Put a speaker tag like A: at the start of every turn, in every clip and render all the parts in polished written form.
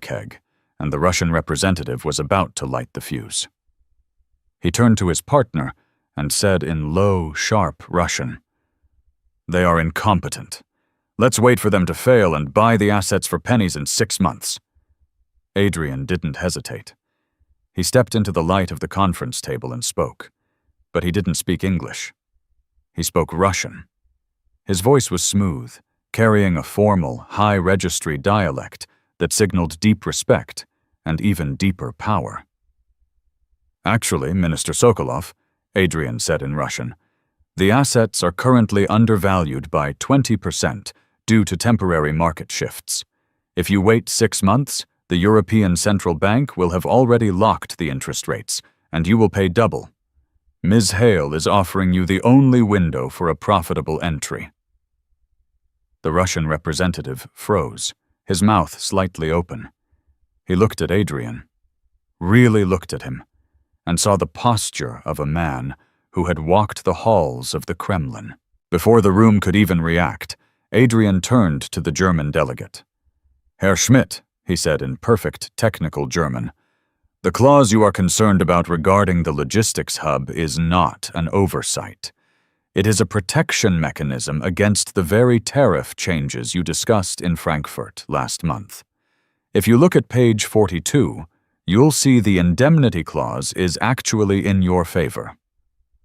A: keg, and the Russian representative was about to light the fuse. He turned to his partner and said in low, sharp Russian, "They are incompetent. Let's wait for them to fail and buy the assets for pennies in 6 months." Adrian didn't hesitate. He stepped into the light of the conference table and spoke, but he didn't speak English. He spoke Russian. His voice was smooth, carrying a formal, high-registry dialect that signaled deep respect and even deeper power. "Actually, Minister Sokolov," Adrian said in Russian, "the assets are currently undervalued by 20% due to temporary market shifts. If you wait 6 months, the European Central Bank will have already locked the interest rates, and you will pay double. Ms. Hale is offering you the only window for a profitable entry." The Russian representative froze, his mouth slightly open. He looked at Adrian, really looked at him, and saw the posture of a man who had walked the halls of the Kremlin. Before the room could even react, Adrian turned to the German delegate. "Herr Schmidt," he said in perfect technical German, "the clause you are concerned about regarding the logistics hub is not an oversight. It is a protection mechanism against the very tariff changes you discussed in Frankfurt last month. If you look at page 42, you'll see the indemnity clause is actually in your favor."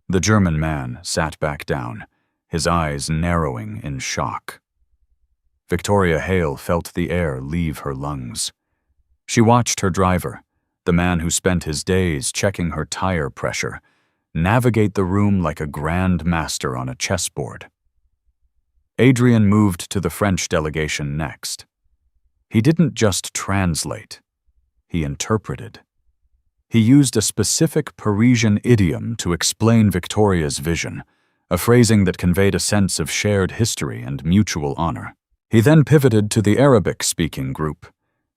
A: The German man sat back down, his eyes narrowing in shock. Victoria Hale felt the air leave her lungs. She watched her driver, the man who spent his days checking her tire pressure, navigate the room like a grand master on a chessboard. Adrian moved to the French delegation next. He didn't just translate, he interpreted. He used a specific Parisian idiom to explain Victoria's vision, a phrasing that conveyed a sense of shared history and mutual honor. He then pivoted to the Arabic-speaking group,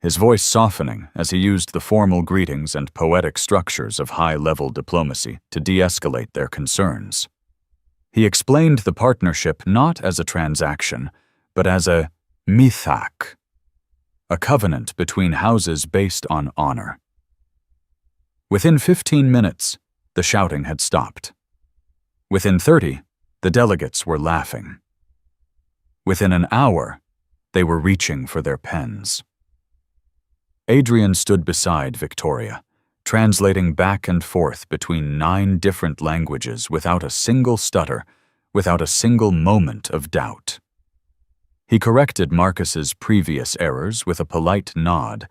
A: his voice softening as he used the formal greetings and poetic structures of high-level diplomacy to de-escalate their concerns. He explained the partnership not as a transaction, but as a mithaq, a covenant between houses based on honor. Within 15 minutes, the shouting had stopped. Within 30, the delegates were laughing. Within an hour, they were reaching for their pens. Adrian stood beside Victoria, translating back and forth between 9 different languages without a single stutter, without a single moment of doubt. He corrected Marcus's previous errors with a polite nod